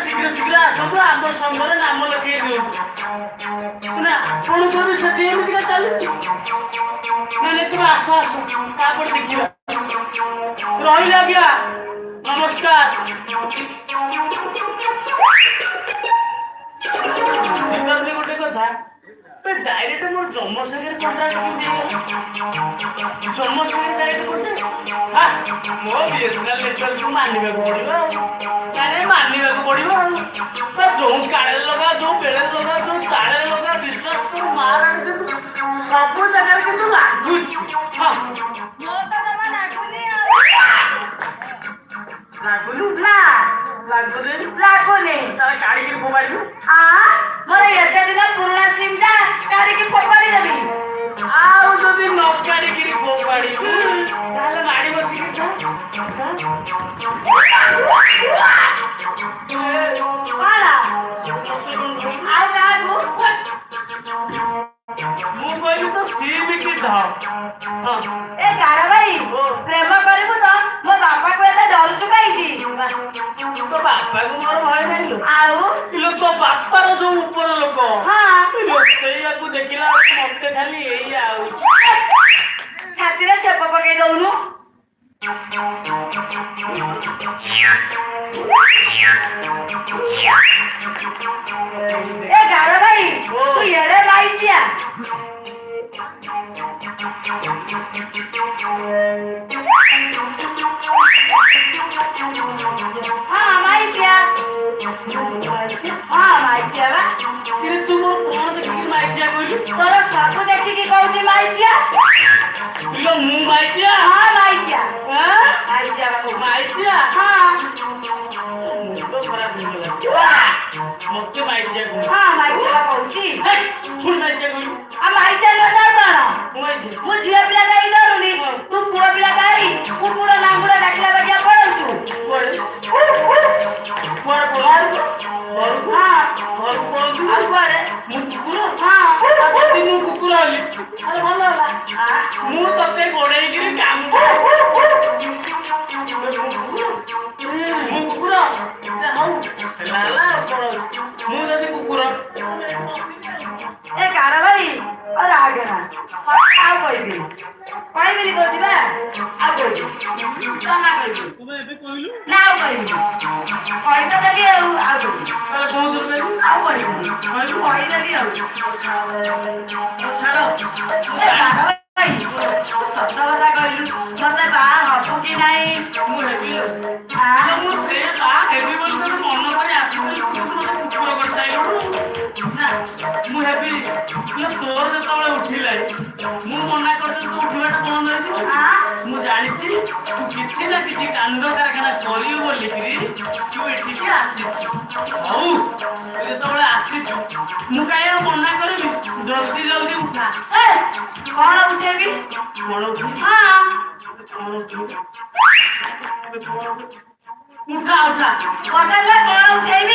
शीघ्र शीघ्र आसतु आम संघरे नाम लिखे दिंतु ना आपणकर से एमती चलुच मैंने तुम आस आस देखिए रही आज्ञा नमस्कार बुझीपारे गोटे कथा डायरेक्ट मोर जन्म संगे कंट्राक्ट जन्म संगे डायरेक्ट कॉन्ट्रैक्ट मो बीएसएनएल नेटवर्क को मानने को पड़िबो माने मानने को पड़िबो जो काळे लगा जो बेले लगा जो ताळे लगा विश्वास कर मार आड़ तू सब जगह के तू लागू हां मो तो जमा लागुनी लागुनी लागुनी तारे काढी के फोपाड़ी हां मोरे एते दिन पुराना सिम ता काढी के फोपाड़ी देबी आउ जदी न काढी के फोपाड़ी ताले माडी बसी के आला आउ लागू मु कहली तो सिम के धा ए गारा भाई प्रेम करबो तो मो बापा को एते डर चुकाई तो बापा को मोर भय नहीं लो आउ इलो तो बापा रो जो ऊपर लोक हां इलो सेया को देखिला मते खाली एई आउ छाती रे छेप पके दउनु ए गारा भाई तू एड़े लाइचिया हां माइचिया हां माइचिया बा फिर तू मोर कोन देखि के माइचिया कहली तोरा सब देखि के कहू छी माइचिया इलो मु माइचिया हां माइचिया हां माइचिया बाबू माइचिया हां मुंडो खराब हो गला मक्के माइचिया कहू हां माइचिया कहू छी फुल माइचिया कहू आ माइचिया न दर मु झिया पिला गाई डरुनी तू पुरा पिला गाई कुकुड़ा नांगुड़ा डाकला बगिया पड़ौछु पड़ पड़ हां घर पड़ौछु आ पड़े मु कुकुड़ा हां अति मु कुकुड़ा हली अरे भलो होला मु तते गोड़ेई गिरी काम मु कुकुड़ा जा हौ लाला पड़ौछु मु जदी कुकुड़ा ए गारा भाई अरे आगे ना सब आओ कहबी कहबी कोची बा आ कहबी कमा कहबी तुमे एबे कहलु ना कहबी कहि त देली आ कहबी अरे बहुत दूर में आ कहबी कहलु कहि देली आ छाड़ो ए गारा भाई सत्य बता कहलु मते बा हबो कि नाही मु हेबी आ मु से बा हेबी बोल तो मन करे आसी मते कुकुर कर साइलो ना मु हेबी ये तोर जतबे उठिलाई मु मना करते तो उठिबाटा बंद होई आ मु जानि छी तू किछि ना किछि कांड कारखाना करियो बोली कि तू एठी के आसी हौ जतबे आसी मु काहे मना करबी जल्दी जल्दी उठा ए कोन उठेबी कोन उठी हां कोन उठी उठा उठा बताला कोन उठेबी